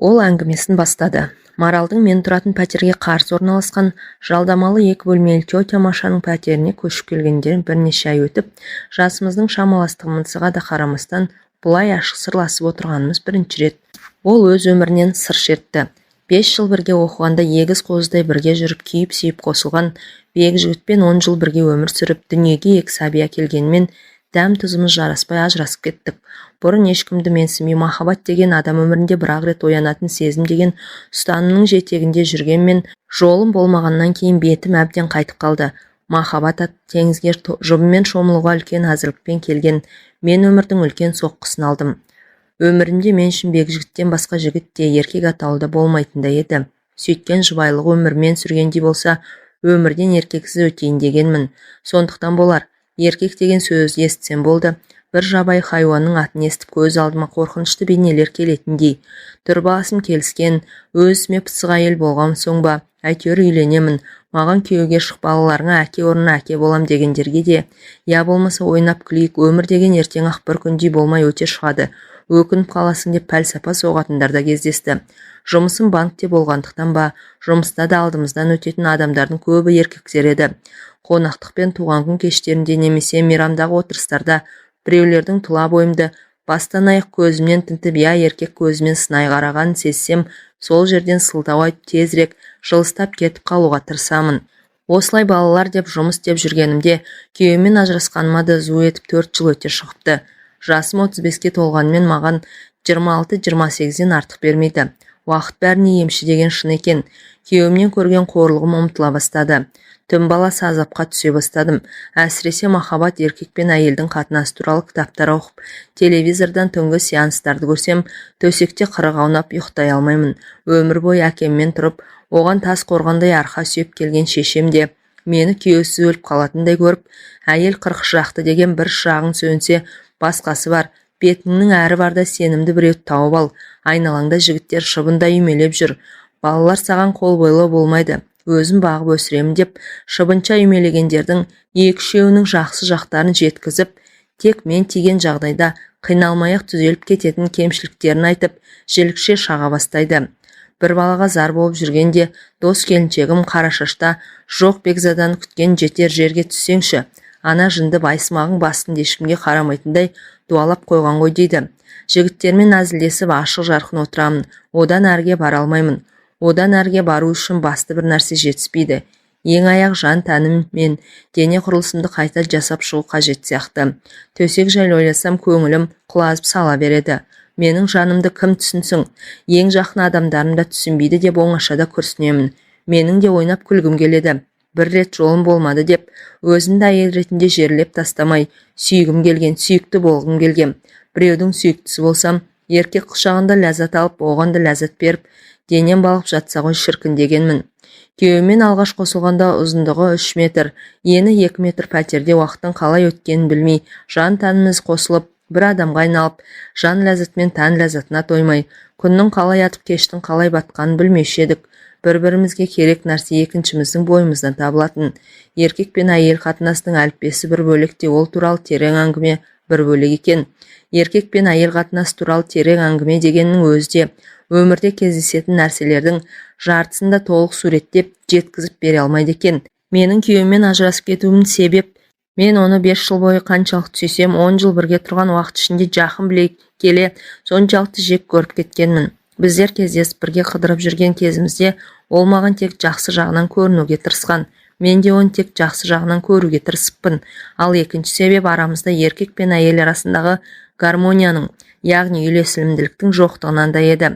Ол әңгімесін бастады. Маралдың мен тұратын пәтерге қарсы орналасқан жалдамалы 2 бөлмелі тетя Машаның пәтеріне көшіп келгенден бірнеше ай өтіп, жасымыздың шамаластығымызға да қарамастан бұлай ашық сырласып отырғанымыз бірінші рет. Ол өз өмірінен сыр шертті. 5 жыл бірге оқығанда егіз қозыдай бірге жүріп күйіп-сүйіп қосылған бек жігітпен 10 жыл бірге өмір сүріп дүниеге 2 сәби әкелгенмен дәм тұзымыз жараспай ажырасып кеттік. Бұрын ешкімді менсінбей махаббат деген адам өмірінде бір-ақ рет оянатын сезім деген ұстанымның жетегінде жүргенмен жолым болмағаннан кейін бетім әбден қайтып қалды. Махаббат атты теңізге жұбымен шомылуға үлкен әзірлікпен келген мен өмірдің үлкен соққысын алдым. Өмірімде мен үшін Бекжігіттен басқа жігіт те еркек атаулы да болмайтындай еді. Сөйткен жұбайлығы өмірмен сүргендей болса, өмірден еркексіз өтейін дегенмін. Сондықтан болар, еркек деген сөзді естісем болды. Бір жабайы хайуанның атын естіп көз алдыма қорқынышты бейнелер келетіндей. Тұрбасым келіскен, өзіме пысық әйел болған соң ба, әйтеуір үйленемін, маған күйеуге шық, балаларыңа әке орнына әке болам дегендерге де, я болмаса ойнап күлейік, өмір деген ертең ақ бір күндей болмай өте шығады, өкініп қаласың деп пәлсапа соғатындар да кездесті. Жұмысым банкте болғандықтан ба, жұмыста да алдымыздан өтетін адамдардың көбі еркектер еді. Қонақтық пен туған күн кештерінде немесе мейрамдағы отырыстарда біреулердің тұла бойымды бастан аяқ көзімнен тінтіп, я еркек көзімен сынай қарағанын сезсем, сол жерден сылтау айтып тезірек жылыстап кетіп қалуға тырысамын. Осылай балалар деп жұмыс деп жүргенімде күйеуіммен ажырасқаныма да зу етіп 4 жыл өте шығыпты. Жасым 35-ке толғанмен маған 26-28-ден артық бермейді. Уақыт бәріне емші деген шын екен. Күйеуімнен көрген қорлығым ұмытыла бастады. Түн баласы азапқа түсе бастадым. Әсіресе махаббат еркек пен әйелдің қатынасы туралы кітаптар оқып, телевизордан түнгі сеанстарды көрсем, төсекте қырық аунап ұйықтай алмаймын. Өмір бойы әкеммен тұрып, оған тас қорғандай арқа сүйеп келген шешем де мені күйеусіз өліп қалатындай көріп, әйел 40 шырақты деген бір шырағың сөнсе, басқасы бар, бетіңнің әрі барда сенімді біреуді тауып ал, айналаңда жігіттер шыбында үймелеп жүр, балалар саған қол бойлы болмайды, өзім бағып өсіремін деп шыбынша үймелегендердің 2-3-еуінің жақсы жақтарын жеткізіп, тек мен тиген жағдайда қиналмай-ақ түзеліп кететін кемшіліктерін айтып, жілікше шаға бастайды. Бір балаға зар болып жүргенде, дос келіншегім Қарашашта жоқ Бекзадан күткен жетер жерге түссеңші, ана жынды байсымағың басын ешкімге қарамайтындай дуалап қойған ғой дейді. Жігіттермен әзілдесіп ашық жарқын отырамын, одан әрге бара алмаймын. Одан әрге бару үшін басты бір нәрсе жетіспейді. Ең аяқ жан тәнім мен дене құрылысымды қайта жасап шығу қажет сияқты. Төсек жайлы ойласам көңілім құлазып сала береді. Менің жанымды кім түсінсің? Ең жақын адамдарым да түсінбейді деп оңашада күрсінемін. Менің де ойнап күлгім келеді. Бір рет жолым болмады деп, өзімді әйел ретінде жерлеп тастамай, сүйгім келген, сүйікті болғым келген. Біреудің сүйіктісі болсам, еркек құшағында ләззат алып, оған да ләззат беріп, денем балып жатса ғой шіркін дегенмін. Күйеуімен алғаш қосылғанда ұзындығы 3 метр, ені 2 метр пәтерде уақыттың қалай өткенін білмей, жан тәніміз қосылып, бір адамға айналып, жан ләззатымен тән ләззатына тоймай, күннің қалай атып кештің қалай батқанын білмеуші едік. Бір-бірімізге керек нәрсе екіншіміздің бойымыздан табылатын. Еркек пен әйел қатынасының әліппесі бір бөлек те, ол туралы терең әңгіме бір бөлек екен. Еркек пен әйел қатынасы туралы терең әңгіме дегеннің өзі өмірде кездесетін нәрселердің жартысында толық суреттеп жеткізіп бере алмайды екен. Менің күйеуіммен ажырасып кетуімнің себеп, мен оны 5 жыл бойы қаншалықты сүйсем, 10 жыл бірге тұрған уақыт ішінде жақын біле келе соншалықты жек көріп кеткенмін. Біздер кездесіп бірге қыдырып жүрген кезімізде ол маған тек жақсы жағынан көрінуге тырысқан. Мен де оны тек жақсы жағынан көруге тырысыппын. Ал екінші себеп арамызда еркек пен әйел арасындағы гармонияның, яғни үйлесімділіктің жоқтығынан да еді.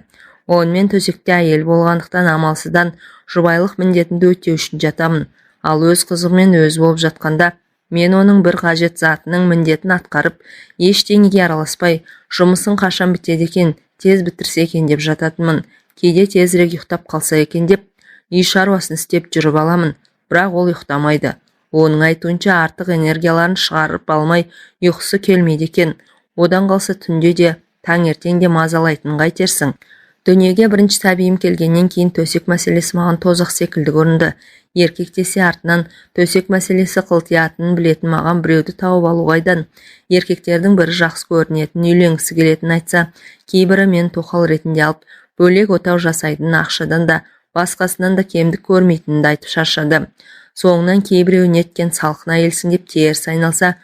Онымен төсекте әйел болғандықтан амалсыздан жұбайлық міндетімді өтеу үшін жатамын. Ал өз қызығымен өз болып жатқанда, мен оның бір қажет затының міндетін атқарып, ештеңеге араласпай, жұмысын қашан бітеді екен, тез бітірсе екен деп жататынмын. Кейде тезірек ұйықтап қалса екен деп, үй шаруасын істеп жүріп аламын. Бірақ ол ұйықтамайды. Оның айтуынша артық энергияларын шығарып алмай ұйқысы келмейді екен. Одан қалса түнде де, таңертең де мазалайтынын қайтерсің. Дүниеге бірінші сәбиім келгеннен кейін төсек мәселесі маған тозақ секілді көрінді. Еркек десе артынан төсек мәселесі қылтиятынын білетін маған біреуді тауып алу қайдан. Еркектердің бірі жақсы көрінетін, үйленгісі келетін айтса, кейбірі мен тоқал ретінде алып, бөлек отау жасайтын ақшадан да басқасынан да кемдік көрмейтінді айтып шаршады. Соңынан кейбіреу неткен салқын әйелсің деп теріс айналса,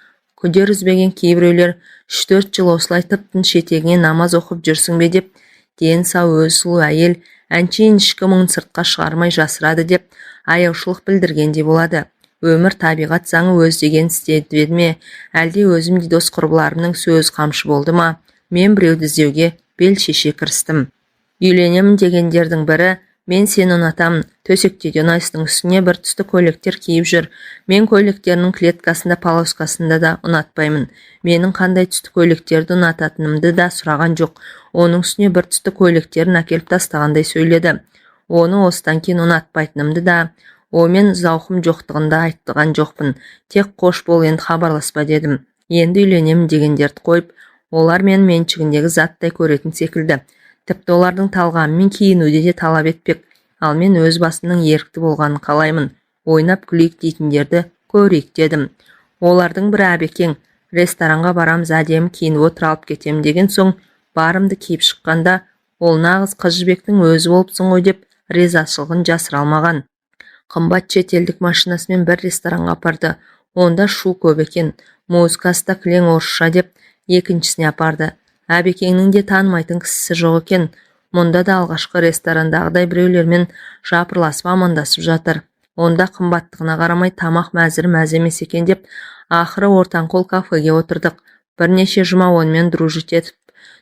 күдер үзбеген кейбіреулер 3-4 жыл осылай тыптың шетегіне намаз оқып жүрсің бе деп, дені сау өз сұлу әйел әншейін ішкі мұңын сыртқа шығармай жасырады деп аяушылық білдіргендей болады. Өмір табиғат заңы өз деген істеді ме, әлде өзімде дос құрбыларымның сөз қамшы болды ма? Мен біреуді іздеуге бел шеше кірістім. Үйленемін дегендердің бірі, мен сені ұнатамын, төсекте ұнайсың, үстіне бір түсті көйлектер киіп жүр. Мен көйлектерінің клеткасында, полоскасында да ұнатпаймын. Менің қандай түсті көйлектерді ұнататынымды да сұраған жоқ. Оның үстіне бір түсті көйлектерін әкеліп тастағандай сөйледі. Оны осыдан кейін ұнатпайтынымды да, мен зауқым жоқтығында айттыған жоқпын. Тек қош бол, енді хабарласпа дедім. Енді үйленемін дегендерді қойып, олар мен меншігіндегі заттай көретін секілді. Тіпті олардың талғамымен киінуде де талап етпек. Ал мен өз басымның ерікті болғанын қалаймын. Ойнап күлейік дейтіндерді көрейік дедім. Олардың бірі әбекең, ресторанға барамыз, әдемі киініп отыр, алып кетем деген соң, барымды киіп шыққанда, ол нағыз қыз жібектің өзі болыпсың ғой деп ризашылығын жасыра алмаған. Қымбат шетелдік машинасымен бір ресторанға апарды. Онда шу көп екен. Музыкасы да кілең орысша деп екіншісіне апарды. Әбекеңнің де танымайтын кісісі жоқ екен. Мұнда да алғашқы ресторандағыдай біреулермен жапырласып амандасып жатыр. Онда қымбаттығына қарамай тамақ мәзір мәз емес екен деп, ақыры ортанқол кафеге отырдық. Бірнеше жұма онымен дружить етіп,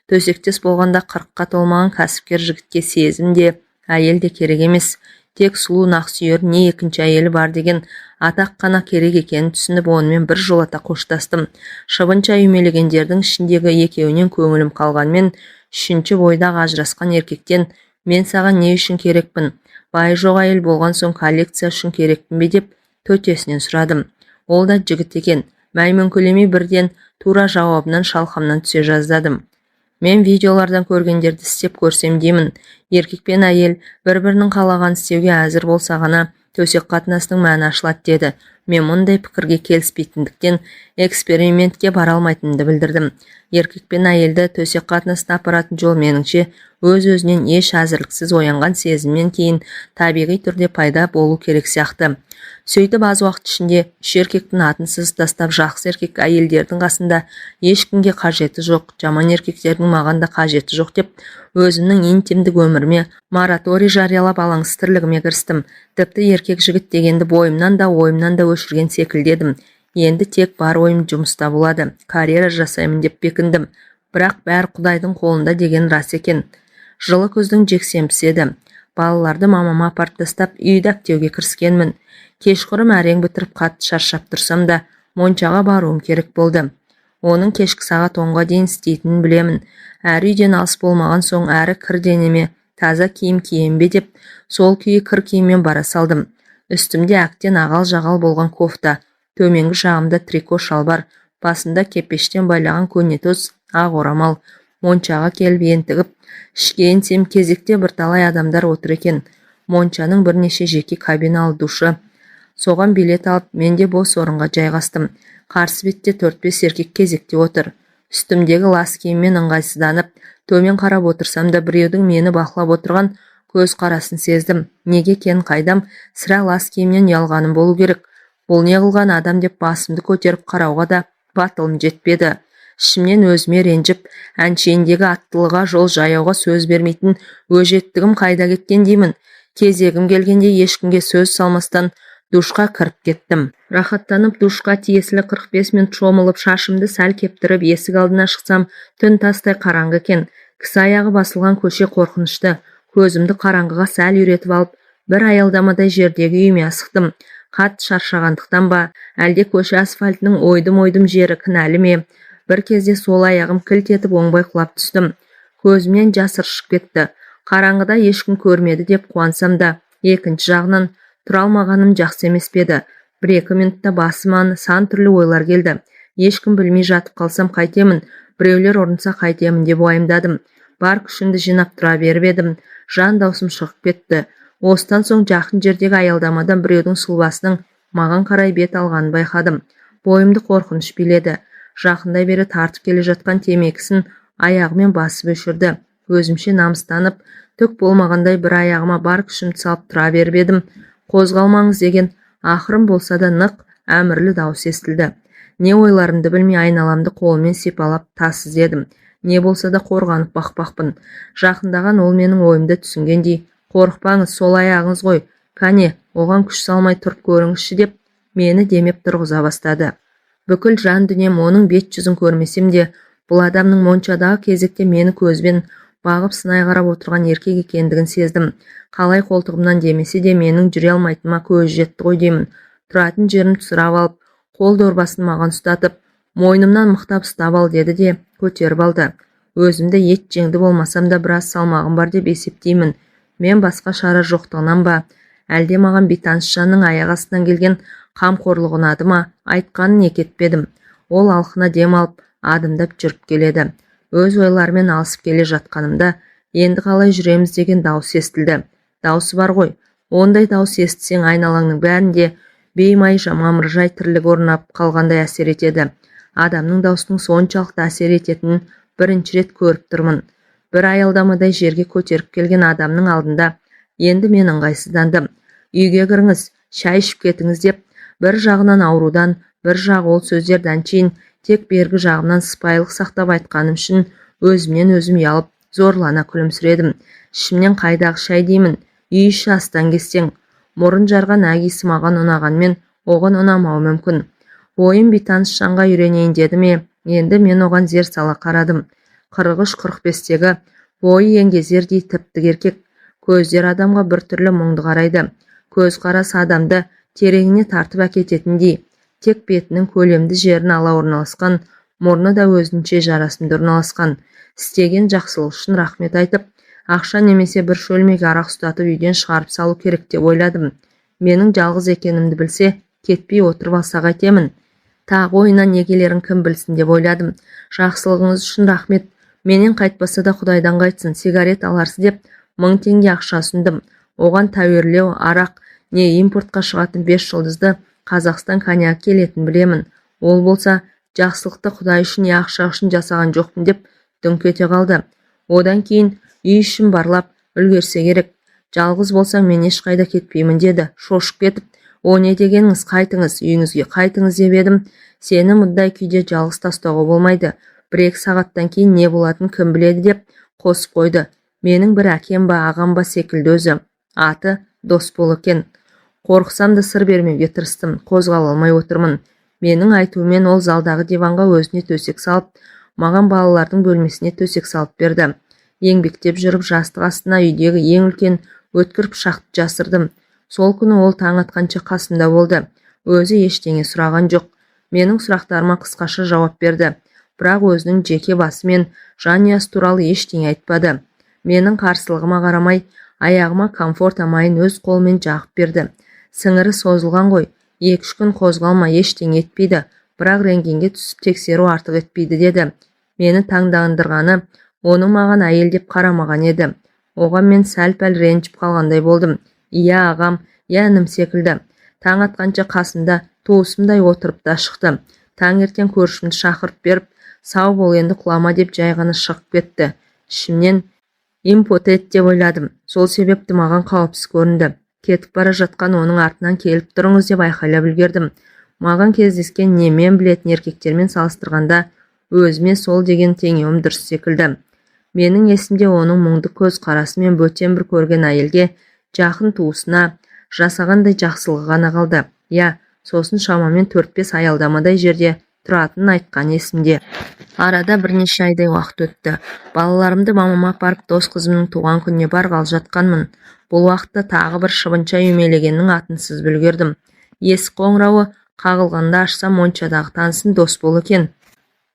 төсектес болғанда 40-қа толмаған кәсіпкер жігітке сезім де, әйел де керек емес. Тек сұлу нақсүйер не екінші әйелі бар деген атақ қана керек екенін түсініп, онымен бір жолата қоштастым. Шыбынша үймелегендердің ішіндегі екеуінен көңілім қалғанмен, үшінші бойдағы ажырасқан еркектен мен саған не үшін керекпін? Бай жоқ әйел болған соң коллекция үшін керекпін бе деп төтесінен сұрадым. Ол да жігіт екен. Мәймөңкелемей бірден тура жауабынан шалқамнан түсе жаздадым. Мен видеолардан көргендерді істеп көрсем деймін. Еркек пен әйел бір-бірінің қалаған істеуге әзір болса ғана төсек қатынасының мәні ашылады деді. Мен мұндай пікірге келіспейтіндіктен экспериментке бара алмайтынымды білдірдім. Еркек пен әйелді төсек қатынасына апаратын жол меніңше өз-өзінен еш әзірліксіз оянған сезімнен кейін табиғи түрде пайда болу керек сияқты. Сөйтіп аз уақыт ішінде үш еркектің атын сызып тастап, жақсы еркек әйелдердің қасында ешкімге қажеті жоқ, жаман еркектердің маған да қажеті жоқ деп, өзімнің интимдік өміріме мораторий жариялап алаңсыз тірлігіме кірістім. Тіпті еркек жігіт дегенді бойымнан да ойымнан да өшірген секілдедім. Енді тек бар ойым жұмыста болады, карьера жасаймын деп бекіндім. Бірақ бәрі Құдайдың қолында деген рас екен. Жылы күздің жексенбісі еді. Балаларды мамама апарып тастап үйді әктеуге кіріскенмін. Кешқұрым әрең бітіріп қатты шаршап тұрсам да, моншаға баруым керек болды. Оның кешкі сағат 10-ға дейін істейтінін білемін. Әрі үйден алыс болмаған соң, әрі кір денеме таза киім кием бе деп, сол күйі кір киіммен бара салдым. Үстімде әктен ағал-жағал болған кофта, төменгі жағымда трико шалбар, басында кепештен байлаған көнетоз ақ орамал. Моншаға келіп ентігіп, ішке енсем кезекте бірталай адамдар отыр екен. Моншаның бірнеше жеке кабиналы душы. Соған билет алып, мен де бос орынға жайғастым. Қарсы бетте 4-5 еркек кезекте отыр. Үстімдегі лас киіммен ыңғайсызданып, төмен қарап отырсам да біреудің мені бақылап отырған көз қарасын сездім. Неге екенін қайдам, сірә лас киімнен ұялғаным болу керек. Бұл не қылған адам деп басымды көтеріп қарауға да батылым жетпеді. Ішімнен өзіме ренжіп, әншейіндегі аттылыға, жол жаяуға сөз бермейтін өжеттігім қайда кеткен деймін. Кезегім келгенде ешкімге сөз салмастан душқа кіріп кеттім. Рахаттанып душқа тиесілі 45 минут шомылып, шашымды сәл кептіріп, есік алдына шықсам, түн тастай қараңғы екен. Кісі аяғы басылған көше қорқынышты. Көзімді қараңғыға сәл үйретіп алып, бір аялдамадай жердегі үйіме асықтым. Қатты шаршағандықтан ба, әлде көше асфальтының ойдым-ойдым жері кінәлі ме? Бір кезде сол аяғым кілт етіп оңбай құлап түстім. Көзімнен жас ыршып кетті. Қараңғыда ешкім көрмеді деп қуансам да, екінші жағынан тұра алмағаным жақсы емес пе еді. 1-2 минутта басыма сан түрлі ойлар келді. Ешкім білмей жатып қалсам қайтемін, біреулер ұрынса қайтемін деп уайымдадым. Бар күшімді жинап тұра беріп едім. Жан даусым шығып кетті. Осыдан соң жақын жердегі аялдамадан біреудің сұлбасының маған қарай бет алғанын байқадым. Бойымды қорқыныш биледі. Жақындай бері тартып келе жатқан темекісін аяғымен басып өшірді. Өзімше намыстанып, Түк болмағандай бір аяғыма бар күшімді салып тұра беріп едім. Қозғалмаңыз деген ақырын болса да нық әмірлі дауыс естілді. Не ойларымды білмей айналамды қолымен сипалап тас іздедім. Не болса да қорғанып бақпақпын. Жақындаған ол менің ойымды түсінгендей, қорықпаңыз, сол аяғыңыз ғой, кәне, оған күш салмай тұрып көріңізші деп, мені демеп тұрғыза бастады. Бүкіл жан дүнием оның бет жүзін көрмесем де, бұл адамның моншадағы кезекте мені көзбен бағып сынай қарап отырған еркек екендігін сездім. Қалай қолтығымнан демесе де менің жүре алмайтыныма көзі жетті ғой деймін. Тұратын жерімді сұрап алып, қол дорбасын маған ұстатып, мойнымнан мықтап ұстап ал деді де көтеріп алды. Өзімді ет жеңді болмасам да біраз салмағым бар деп есептеймін. Мен басқа шара жоқтығынан ба, әлде маған бейтаныс жанның аяқ астынан келген қамқорлығы ұнады ма, айтқанын екетпедім. Ол алқына дем алып, адымдап жүріп келеді. Өз ойларымен алысып келе жатқанымда, енді қалай жүреміз деген дауыс естілді. Дауысы бар ғой, ондай дауыс естісең айналаңның бәрінде беймай мамыржай тірлік орнап қалғандай әсер етеді. Адамның даусының соншалықты әсер ететінін бірінші рет көріп тұрмын. Бір аялдамадай жерге көтеріп келген адамның алдында енді мен ыңғайсыздандым. Үйге кіріңіз, шай ішіп кетіңіз деп, бір жағынан аурудан, бір жағы ол сөздерден кейін тек бергі жағымнан сыпайылық сақтап айтқаным үшін өзімнен өзім ұялып, зорлана күлімсіредім. Ішімнен қайдағы шай деймін, үй іші астан кестең. Мұрын жарған әгесі маған ұнағанмен, оған ұнамауы мүмкін. Ойым бейтаныс жанға үйренейін деді ме, енді мен оған зер сала қарадым. 43-45-тегі бойы еңгезердей тіптік еркек, көздер адамға біртүрлі мұңды қарайды. Көз қарасы адамды тереңіне тартып әкететіндей, тек бетінің көлемді жерін ала орналасқан, мұрны да өзінше жарасымды орналасқан. Істеген жақсылық үшін рахмет айтып, ақша немесе бір шөлмек арақ ұстатып үйден шығарып салу керек деп ойладым. Менің жалғыз екенімді білсе, кетпей отырып алса қайтемін. Тағы ойынан негелерін кім білсін деп ойладым. Жақсылығыңыз үшін рахмет. Менен қайтпаса да Құдайдан қайтсын, сигарет аларсыз деп 1000 теңге ақша ұсындым. Оған тәуерлеу, арақ, не импортқа шығатын 5 жұлдызды Қазақстан коньяк келетін білемін. Ол болса, жақсылықты Құдай үшін не ақша үшін жасаған жоқпын деп дүңк ете қалды. Одан кейін үй ішін барлап үлгерсе керек. Жалғыз болсаң мен ешқайда кетпеймін деді. Шошып кетіп, о не дегеніңіз, қайтыңыз, үйіңізге қайтыңыз деп едім. Сені мұндай күйде жалғыз тастауға болмайды. 1-2 сағаттан кейін не болатын кім біледі деп қосып қойды. Менің бір әкем ба, ағам ба секілді өзі. Аты Досбол екен. Қорқсам да сыр бермеуге тырыстым. Қозғала алмай отырмын. Менің айтуымен ол залдағы диванға өзіне төсек салып, маған балалардың бөлмесіне төсек салып берді. Еңбектеп жүріп жастық астына үйдегі ең үлкен өткір пышақты жасырдым. Сол күні ол таң атқанша қасымда болды. Өзі ештеңе сұраған жоқ. Менің сұрақтарыма қысқаша жауап берді. Бірақ өзінің жеке басы мен жанұясы туралы ештеңе айтпады. Менің қарсылығыма қарамай, аяғыма комфорт амайын өз қолымен жағып берді. Сіңірі созылған ғой, 2-3 күн қозғалма, ештеңе етпейді, бірақ рентгенге түсіп тексеру артық етпейді деді. Мені таңдандырғаны, оның маған әйел деп қарамаған еді. Оған мен сәл-пәл ренжіп қалғандай болдым. Иә ағам, иә інім секілді. Таң атқанша қасында туысымдай отырып та шықты. Таңертең көршімді шақырып беріп, сау бол енді құлама деп жай ғана шығып кетті. Ішімнен импотент деп ойладым. Сол себепті маған қауіпсіз көрінді. Кетіп бара жатқан оның артынан келіп тұрыңыз деп айқайлап үлгердім. Маған кездескен не мен білетін еркектермен салыстырғанда өзіме сол деген теңеуім дұрыс секілді. Менің есімде оның мұңды көз қарасы мен бөтен бір көрген әйелге, жақын туысына жасағандай жақсылығы ғана қалды. Я, сосын шамамен 4-5 аялдамадай жерде тұратынын айтқан есімде. Арада бірнеше айдай уақыт өтті. Балаларымды мамама апарып дос қызымның туған күніне барғалы жатқанмын. Бұл уақытта тағы бір шыбынша үймелегеннің атын сызып үлгердім. Есік қоңырауы қағылғанда ашсам моншадағы танысым Досбол екен.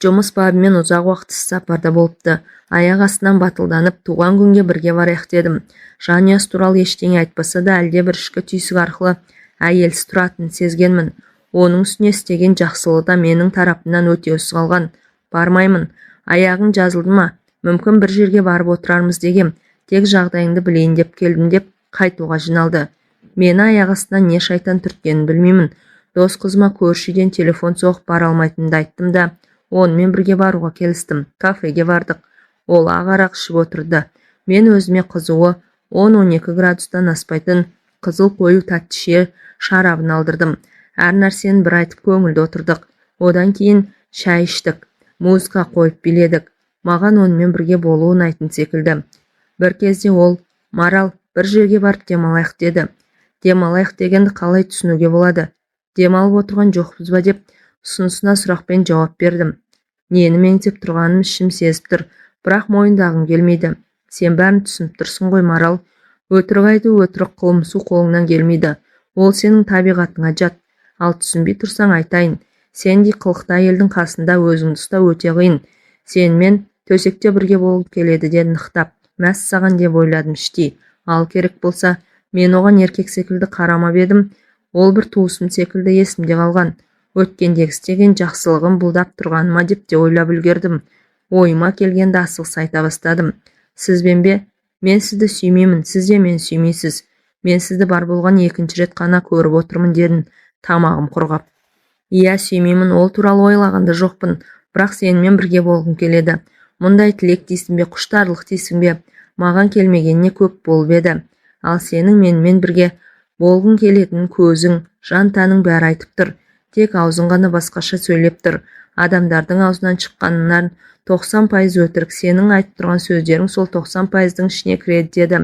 Жұмыс бабымен ұзақ уақыт сапарда болыпты. Аяқ астынан батылданып туған күнге бірге барайық дедім. Жанұясы туралы ештеңе айтпаса да әлде бір ішкі түйсік арқылы әйелсіз тұратынын сезгенмін. Оның үстіне істеген жақсылығы да менің тарапымнан өтеусіз қалған. Бармаймын. Аяғың жазылды ма? Мүмкін бір жерге барып отырармыз дегем. Тек жағдайыңды білейін деп келдім деп қайтуға жиналды. Мені аяқ астынан не шайтан түрткенін білмеймін. Дос қызыма көрші үйден телефон соғып бара алмайтынымды айттым да, онымен бірге баруға келістім. Кафеге бардық. Ол ақ арақ ішіп отырды. Мен өзіме қызуы 10-12 градустан аспайтын қызыл қою тәтті шер шарабын алдырдым. Әр нәрсені бір айтып көңілді отырдық. Одан кейін шай іштік, музыка қойып биледік. Маған онымен бірге болу ұнайтын секілді. Бір кезде ол, Марал, бір жерге барып демалайық деді. Демалайық дегенді қалай түсінуге болады? Демалып отырған жоқпыз ба деп ұсынысына сұрақпен жауап бердім. Нені меңзеп тұрғаным ішім сезіп тұр, бірақ мойындағым келмейді. Сен бәрін түсініп тұрсың ғой, Марал. Өтірік айту, өтірік қылмысу қолыңнан келмейді. Ол сенің табиғатыңа жат. Ал түсінбей тұрсаң айтайын. Сендей қылықты әйелдің қасында өзіңді ұстау өте қиын. Сенімен төсекте бірге болып келеді деді нықтап. Мәс саған деп ойладым іштей. Ал керек болса, мен оған еркек секілді қарамап едім. Ол бір туысым секілді есімде қалған. Өткендегі істеген жақсылығым бұлдап тұрғаныма деп те ойлап үлгердім. Ойыма келгенде асығыс айта бастадым. Сізбен бе? Мен сізді сүймеймін, сіз де мені сүймейсіз. Мен сізді бар болған екінші рет қана көріп отырмын дедім, тамағым құрғап. Иә, сүймеймін, ол туралы ойлағанда жоқпын, бірақ сенімен бірге болғым келеді. Мұндай тілек дейсің бе, құштарлық дейсің бе? Маған келмегеніне көп болып еді. Ал сенің менімен бірге болғың келетінін көзің, жан таның бәрі айтып тұр. Тек аузың ғана басқаша сөйлеп тұр. Адамдардың аузынан шыққанынан 90% өтірік. Сенің айтып тұрған сөздерің сол 90%-дің ішіне кіреді деді.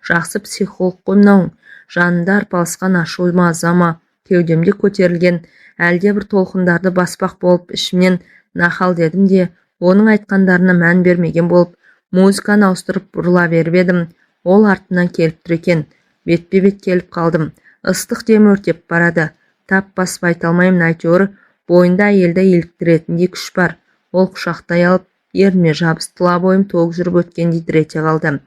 Жақсы психолог қой мынауың. Жанында арпалысқан ашу мазама, кеудемде көтерілген әлде бір толқындарды баспақ болып ішімнен нахал дедім де, оның айтқандарына мән бермеген болып, музыканы ауыстырып бұрыла беріп едім. Ол артынан келіп тұр екен. Бетпе-бет келіп қалдым. Ыстық демі өртеп барады. Тап басып айта алмаймын, әйтеуір бойында әйелді еліктіретіндей күш бар. Ол құшақтай алып, ерніме жабысты, тұла бойым тоқ жүріп өткендей дірете қалды.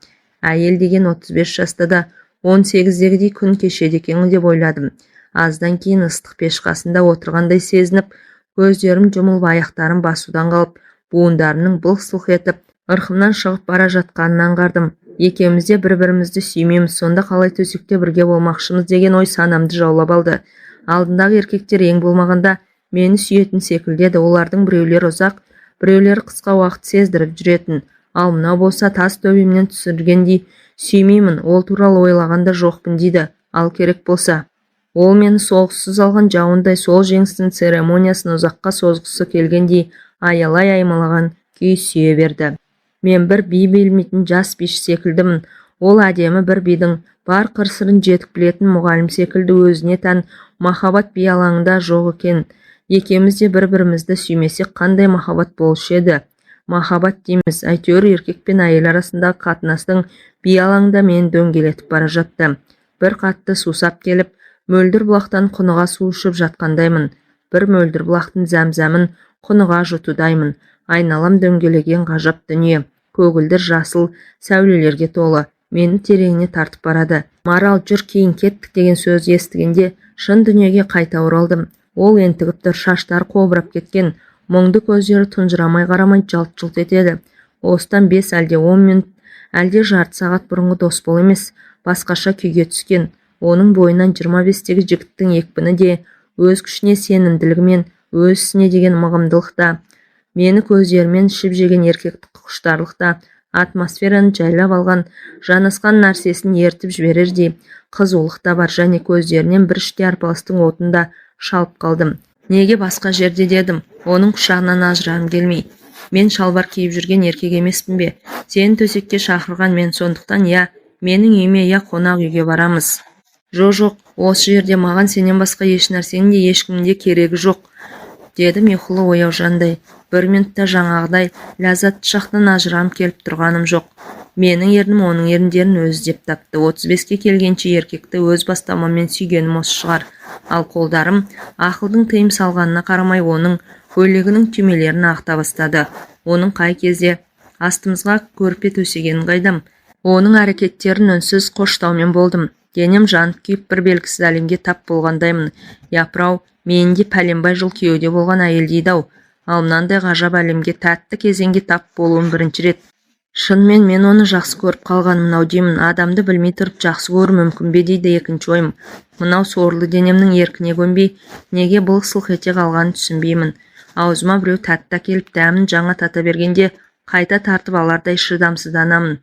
Әйел деген 35 жаста да 18-дегідей күн кешеді екен деп ойладым. Аздан кейін ыстық пеш қасында отырғандай сезініп, көздерім жұмылып аяқтарым басудан қалып, буындарымның былқ-сылқ етіп, ырқымнан шығып бара жатқанын аңғардым. Екеуміз де бір-бірімізді сүймейміз, сонда қалай төсекте бірге болмақшымыз деген ой санамды жаулап алды. Алдындағы еркектер ең болмағанда мені сүйетін секілді еді. Олардың біреулер ұзақ, біреулер қысқа уақыт сездіріп жүретін. Ал мынау болса тас төбемнен түсіргендей, сүймеймін, ол туралы ойлағанда жоқпын дейді. Ал керек болса, ол мені соғыссыз алған жауындай сол жеңістің церемониясын ұзаққа созғысы келгендей аялай аймалаған күй сүйе берді. Мен бір би білмейтін жас биші секілдімін. Ол әдемі бір бидің бар қыр-сырын жетік білетін мұғалім секілді өзіне тән махаббат би алаңында жоқ екен. Екеуміз де бір-бірімізді сүймесек қандай махаббат болушы еді? Махаббат дейміз, әйтеуір еркек пен әйел арасындағы қатынастың би алаңында мені дөңгелетіп бара жатты. Бір қатты сусап келіп, мөлдір бұлақтан құныға су ішіп жатқандаймын. Бір мөлдір бұлақтың зәм-зәмін құныға жұтудаймын. Айналам дөңгелеген ғажап дүние, көгілдір жасыл сәулелерге толы, мені тереңіне тартып барады. Марал, жүр, кейін кеттік деген сөз естігенде шын дүниеге қайта оралдым. Ол ентігіп тұр, шаштары қобырап кеткен, мұңды көздері тұнжырамай қарамай жалт-жұлт етеді. Осыдан 5 әлде 10 минут, әлде жарты сағат бұрынғы дос бол емес, басқаша күйге түскен. Оның бойынан 25-тегі жігіттің екпіні де, өз күшіне сенімділігімен, өз ісіне деген мығымдылықта, мені көздерімен ішіп жеген еркектік құштарлықта, атмосфераны жайлап алған, жанасқан нәрсесін ертіп жіберердей қызулық та бар, және көздерінен бір іште арпалыстың отында шалып қалдым. Неге басқа жерде дедім, оның құшағынан ажырағым келмей. Мен шалбар киіп жүрген еркек емеспін бе? Сені төсекке шақырған мен, сондықтан я менің үйіме, я қонақ үйге барамыз. Жоқ, осы жерде маған сенен басқа еш нәрсенің де ешкімнің де керегі жоқ, дедім ұйқылы ояу жандай. Бір минутта жаңағыдай ләззатты шақтан ажырағым келіп тұрғаным жоқ. Менің ернім оның еріндерін өзі деп тапты. 35-ке келгенше еркекті өз бастамаммен сүйгенім осы шығар. Ал қолдарым ақылдың тыйым салғанына қарамай оның көйлегінің түймелерін ағыта бастады. Оның қай кезде астымызға көрпе төсегенін қайдам. Оның әрекеттерін үнсіз қоштаумен болдым. Денем жанып күйіп бір белгісіз әлемге тап болғандаймын. Япырау, менде пәленбай жыл күйеуде болған әйел дейді-ау. Ал мынандай ғажап әлемге, тәтті кезеңге тап болуым бірінші рет. Шынымен мен оны жақсы көріп қалғаным мынау деймін. Адамды білмей тұрып жақсы көру мүмкін бе дейді екінші ойым. Мынау сорлы денемнің еркіне көнбей, неге былқ-сылқ ете қалғанын түсінбеймін. Аузыма біреу тәтті әкеліп дәмін жаңа тата бергенде қайта тартып алардай шыдамсызданамын.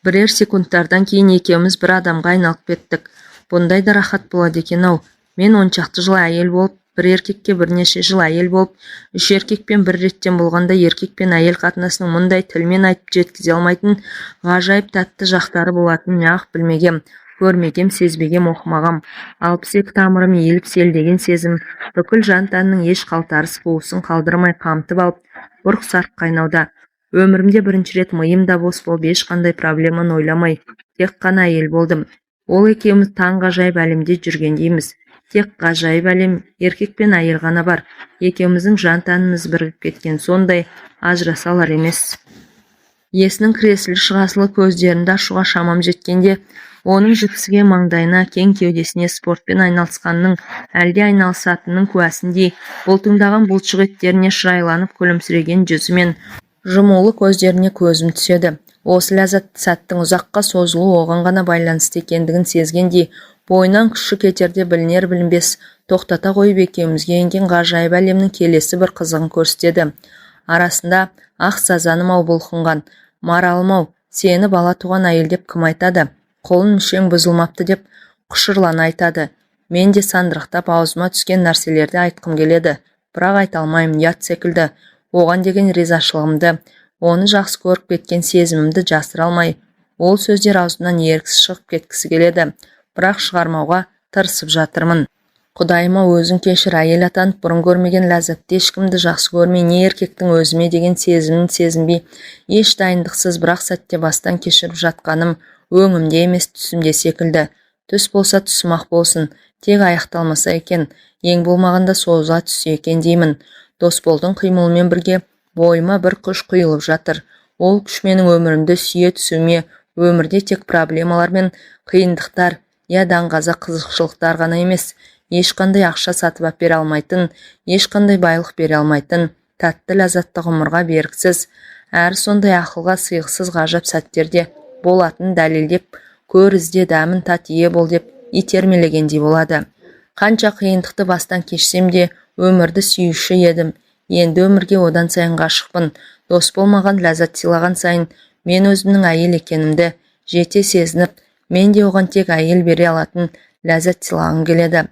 Бірер секундтардан кейін екеуміз бір адамға айналып кеттік. Бұндай да рахат болады екен-ау. Мен 10 шақты жыл әйел болып, бір еркекке бірнеше жыл әйел болып, 3 еркекпен бір реттен болғанда еркек пен әйел қатынасының мұндай тілмен айтып жеткізе алмайтын ғажайып тәтті жақтары болатынын неғып білмегем, көрмегем, сезбегем, оқымағам. 62 тамырым иіліп селдеген сезім бүкіл жан тәннің еш қалтарыс қуысын қалдырмай қамтып алып, бұрқ-сарқ қайнауда. Өмірімде бірінші рет миым да бос болып, ешқандай проблеманы ойламай, тек қана әйел болдым. Ол екеуміз таң ғажайып әлемде жүргендейміз. Тек ғажайып әлем, еркек пен әйел ғана бар. Екеуміздің жан тәніміз бірігіп кеткен, сондай ажыраса алар емес. Есінің кіресілі шығасылы көздерінде ашуға шамам жеткенде, оның жіпсіге маңдайына, кең кеудесіне спортпен айналысқанның, әлде айналысатынның куәсіндей, бұлтыңдаған бұлшық еттеріне шырайланып күлімсіреген жүзімен жұмулы көздеріне көзім түседі. Осы ләззатты сәттің ұзаққа созылуы оған ғана байланысты екендігін сезгендей, бойынан күші кетерде білінер-білінбес тоқтата қойып екеумізге енген ғажайып әлемнің келесі бір қызығын көрсетеді. Арасында ақ сазаным-ау бұлқынған, маралым-ау, сені бала туған әйел деп кім айтады? Қолын мүшең бұзылмапты деп құшырлана айтады. Мен де сандырақтап аузыма түскен нәрселерді айтқым келеді, бірақ айта алмаймын, ят секілді. Оған деген ризашылығымды, оны жақсы көріп кеткен сезімімді жасыра алмай, ол сөздер аузынан еріксіз шығып кеткісі келеді, бірақ шығармауға тырысып жатырмын. Құдайыма өзің кешір, әйел атанып бұрын көрмеген ләззатты ешкімді жақсы көрмей, не еркектің өзіме деген сезімін сезінбей, еш дайындықсыз бірақ сәтте бастан кешіріп жатқаным өңімде емес түсімде секілді. Түс болса түсім-ақ болсын, тек аяқталмаса екен, ең болмағанда созыла түссе екен деймін. Досболдың қимылымен бірге бойыма бір күш құйылып жатыр. Ол күш менің өмірімді сүйе түсуме, өмірде тек проблемалар мен қиындықтар, я даңғаза қызықшылықтар ғана емес, ешқандай ақша сатып әпере алмайтын, ешқандай байлық бере алмайтын, тәтті ләззатты ғұмырға бергісіз, әрі сондай ақылға сыйғысыз ғажап сәттерде болатын дәлелдеп, көр ізде дәмін тат ие бол деп итермелегендей болады. Қанша қиындықты бастан кешсем де, өмірді сүйуші едім. Енді өмірге одан сайын ғашықпын. Дос болмаған ләззат сыйлаған сайын, мен өзімнің әйел екенімді жете сезініп, мен де оған тек әйел бере алатын ләззат сыйлағым келеді.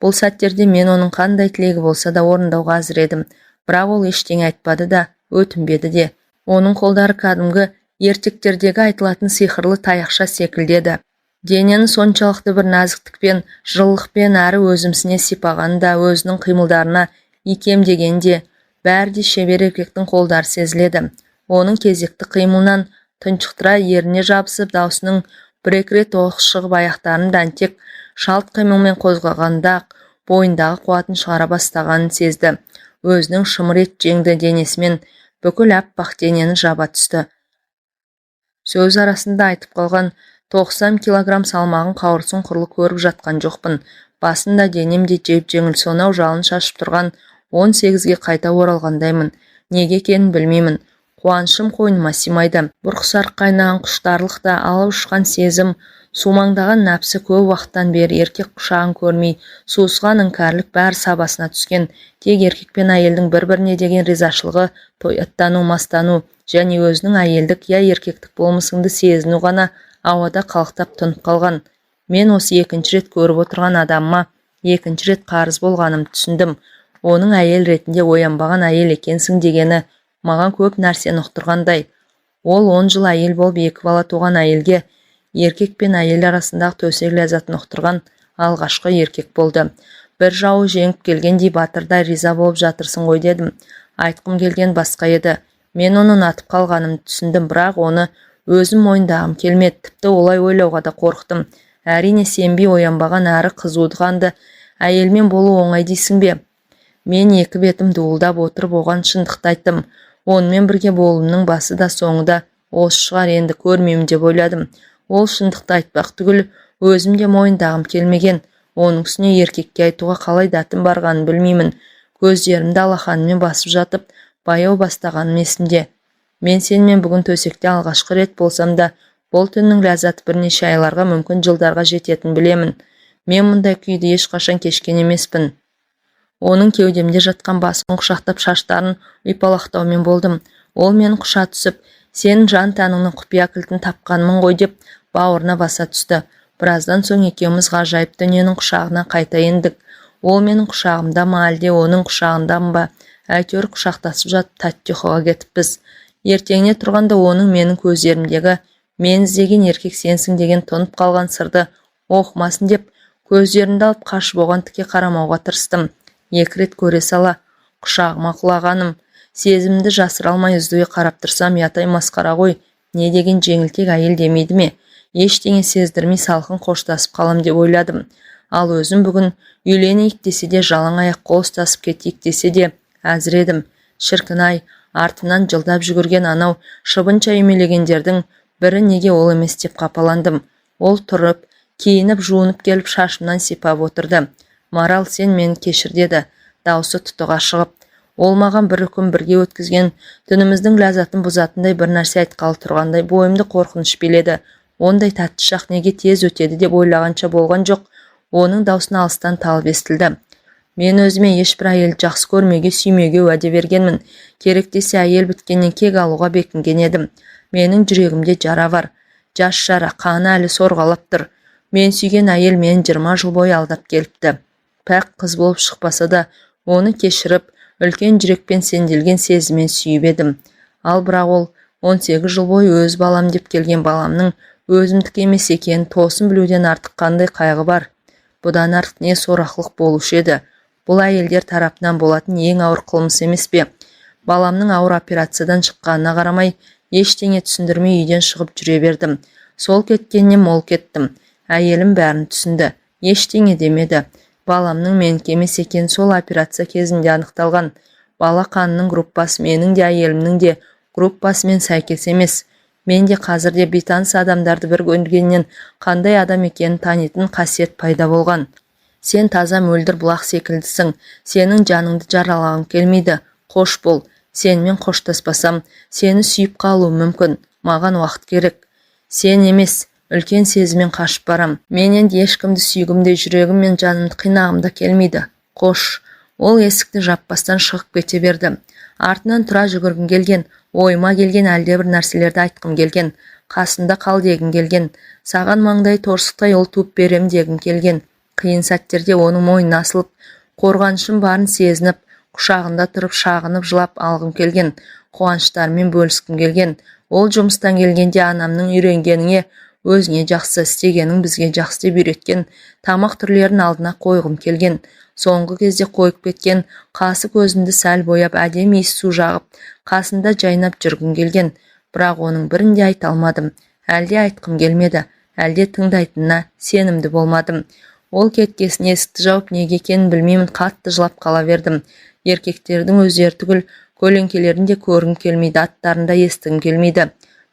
Бұл сәттерде мен оның қандай тілегі болса да орындауға әзір едім. Бірақ ол ештеңе айтпады да, өтінбеді де. Оның қолдары кәдімгі ертектердегі айтылатын сиқырлы таяқша секілдеді. Денені соншалықты бір нәзіктікпен, жылылықпен әрі өзімсіне сипаған да, өзінің қимылдарына икемдегенде, бәрі де шебер еркектің қолдары сезіледі. Оның кезекті қимылынан тұншықтыра еріне жабысып, даусының бір-екі рет оқыс шығып аяқтарын дәнтек шалт қимылмен қозғағанда бойындағы қуатын шығара бастағанын сезді. Өзінің шымыр ет жеңді денесімен бүкіл аппақ денені жаба түсті. Сөз арасында айтып қалған 90 килограмм салмағын қауырсын құрлы көріп жатқан жоқпын. Басында денемде жеп-жеңіл сонау жалын шашып тұрған 18-ге қайта оралғандаймын. Неге екенін білмеймін. Қуанышым қойныма симайды. Бұрқ-сарқ қайнаған құштарлықта алып ұшқан сезім, сумаңдаған нәпсі көп уақыттан бері еркек құшағын көрмей, суысқан іңкәрлік бәрі сабасына түскен. Тек еркек пен әйелдің бір-біріне деген ризашылығы, тояттану, мастану және өзінің әйелдік я еркектік болмысыңды сезіну ғана ауада қалықтап тұнып қалған. Мен осы екінші рет көріп отырған адамыма екінші рет қарыз болғаным түсіндім. Оның әйел ретінде оянбаған әйел екенсің дегені маған көп нәрсені ұқтырғандай. Ол 10 жыл әйел болып 2 бала туған әйелге еркек пен әйел арасындағы төсек ләззатын ұқтырған алғашқы еркек болды. Бір жауы жеңіп келгендей батырдай риза болып жатырсың ғой дедім. Айтқым келген басқа еді. Мен оны ұнатып қалғанымды түсіндім, бірақ оны өзім мойындағым келмеді. Тіпті олай ойлауға да қорықтым. Әрине сенбей оянбаған әрі қызудығанды әйелмен болу оңай дейсің бе? Мен екі бетім дуылдап отырып оған шындықты айттым. Онымен бірге болуымның басы да соңы да осы шығар, енді көрмеймін деп ойладым. Ол шындықты айтпақ түгіл өзім де мойындағым келмеген. Оның үстіне еркекке айтуға қалай дәтім барғанын білмеймін. Көздерімді алақанымен басып жатып, баяу бастағаным есімде. Мен сенімен бүгін төсекте алғашқы рет болсам да, бұл түннің ләззаты бірнеше айларға, мүмкін жылдарға жететін білемін. Мен мұндай күйді ешқашан кешкен емеспін. Оның кеудемде жатқан басын құшақтап шаштарын ұйпалақтаумен болдым. Ол мені құша түсіп, Сенің жан тәніңнің құпия кілтін тапқанмын ғой деп бауырына баса түсті. Біраздан соң екеуміз ғажайып дүниенің құшағына қайта ендік. Ол менің құшағымда ма, әлде оның құшағында ба? Әйтеуір құшақтасып жатып тәтті ұйқыға кетіппіз. Ертеңіне тұрғанда оның менің көздерімдегі мен іздеген еркек сенсің деген тұнып қалған сырды оқымасын деп көздерімді алып қашып оған тіке қарамауға тырыстым. 2 рет көре сала құшағыма құлағаным. Сезімді жасыра алмай үздіге қарап тұрсам, ятай масқара ғой, не деген жеңілтек әйел демейді ме? Ештеңе сездірмей салқын қоштасып қалам деп ойладым. Ал өзім бүгін үйленейік десе де, жалаң аяқ қол ұстасып кетейік десе де әзір едім. Шіркін-ай, артымнан жылдап жүгірген анау шыбынша үймелегендердің бірі неге ол емес деп қапаландым. Ол тұрып, киініп, жуынып келіп шашымнан сипап отырды. Марал, сен мені кешір деді, даусы тұтыға шығып. Ол маған бір күн бірге өткізген түніміздің ләззатын бұзатындай бір нәрсе айтқалы тұрғандай бойымды қорқыныш биледі. Ондай тәтті шақ неге тез өтеді деп ойлағанша болған жоқ. Оның даусын алыстан талып естілді. Мен өзіме ешбір әйелді жақсы көрмеуге, сүймеуге уәде бергенмін. Керек десе әйел біткеннен кек алуға бекінген едім. Менің жүрегімде жара бар. Жас жара, қаны әлі сорғалап тұр. Мен сүйген әйел мені 20 жыл бойы алдап келіпті. Пәк қыз болып шықпаса да, оны кешіріп, үлкен жүрекпен сенделген сезіммен сүйіп едім. Ал бірақ ол 18 жыл бойы өз балам деп келген баламның өзімдікі емес екенін тосын білуден артық қандай қайғы бар. Бұдан артық не сорақылық болушы еді. Бұл әйелдер тарапынан болатын ең ауыр қылмыс емес пе? Баламның ауыр операциядан шыққанына қарамай, ештеңе түсіндірмей үйден шығып жүре бердім. Сол кеткеннен мол кеттім. Әйелім бәрін түсінді. Ештеңе демеді. Баламның менікі емес екенін сол операция кезінде анықталған. Бала қанының группасы менің де әйелімнің де группасымен сәйкес емес. Мен де қазір де бейтаныс адамдарды бір көргеннен қандай адам екенін танитын қасиет пайда болған. Сен таза мөлдір бұлақ секілдісің. Сенің жаныңды жаралағым келмейді. Қош бол. Сенімен қоштаспасам, сені сүйіп қалуым мүмкін. Маған уақыт керек. Сен емес, үлкен сезіммен қашып барам. Мен енді ешкімді сүйгімде, жүрегім мен жанымды қинағым да келмейді. Қош. Ол есікті жаппастан шығып кете берді. Артынан тұра жүгіргім келген, ойыма келген әлдебір нәрселерді айтқым келген, қасында қал дегім келген, саған маңдай торсықтай ұл туып берем дегім келген. Қиын сәттерде оның мойнына асылып, қорғанышым барын сезініп, құшағында тұрып шағынып жылап алғым келген, қуаныштарымен бөліскім келген. Ол жұмыстан келгенде анамның үйренгеніңе, өзіңе жақсы істегенің бізге жақсы деп үйреткен тамақ түрлерін алдына қойғым келген. Соңғы кезде қойып кеткен қасы көзімді сәл бояп, әдемі иіс су жағып, қасында жайнап жүргім келген. Бірақ оның бірін де айта алмадым. Әлде айтқым келмеді, әлде тыңдайтынына сенімді болмадым. Ол кеткесін есікті жауып неге екенін білмеймін, қатты жылап қала бердім. Еркектердің өздері түгіл көлеңкелерін де көргім келмейді, аттарын да естігім келмейді.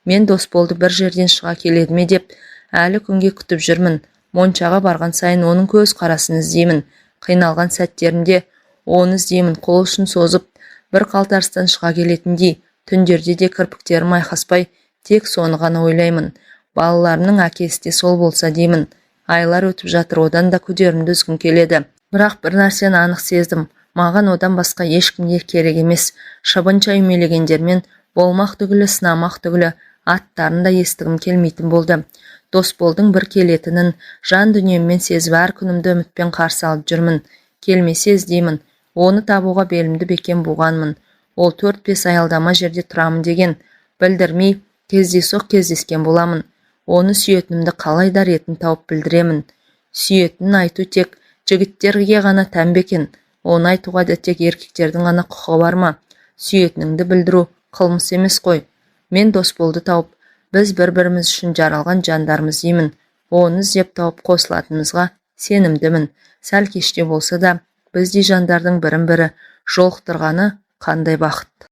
Мен Досболды бір жерден шыға келеді ме деп әлі күнге күтіп жүрмін. Моншаға барған сайын оның көз қарасын іздеймін. Қиналған сәттерімде оны іздеймін, қол ұшын созып, бір қалтарыстан шыға келетіндей. Түндерде де кірпіктерім айқаспай, тек соны ғана ойлаймын. Балаларымның әкесі де сол болса деймін. Айлар өтіп жатыр, одан да күдерімді үзгім келеді. Бірақ бір нәрсені анық сездім. Маған одан басқа ешкімге керек емес. Шыбынша үймелегендермен болмақ түгілі, сынамақ түгілі аттарын да естігім келмейтін болды. Досболдың бір келетінін жан дүниеммен сезіп, әр күнімді үмітпен қарсы алып жүрмін. Келмесе іздеймін. Оны табуға белімді бекем буғанмын. Ол 4-5 аялдама жерде тұрамын деген. Білдірмей, кездейсоқ кездескен боламын. Оны сүйетінімді қалай да ретін тауып білдіремін. Сүйетінін айту тек жігіттерге ғана тән бе екен? Оны айтуға да тек еркектердің ғана құқығы бар ма? Сүйетініңді білдіру қылмыс емес қой. Мен Досболды тауып, біз бір-біріміз үшін жаралған жандармыз деймін. Оны іздеп тауып қосылатынымызға сенімдімін. Сәл кеште болса да, біздей жандардың бірін-бірі жолықтырғаны қандай бақыт.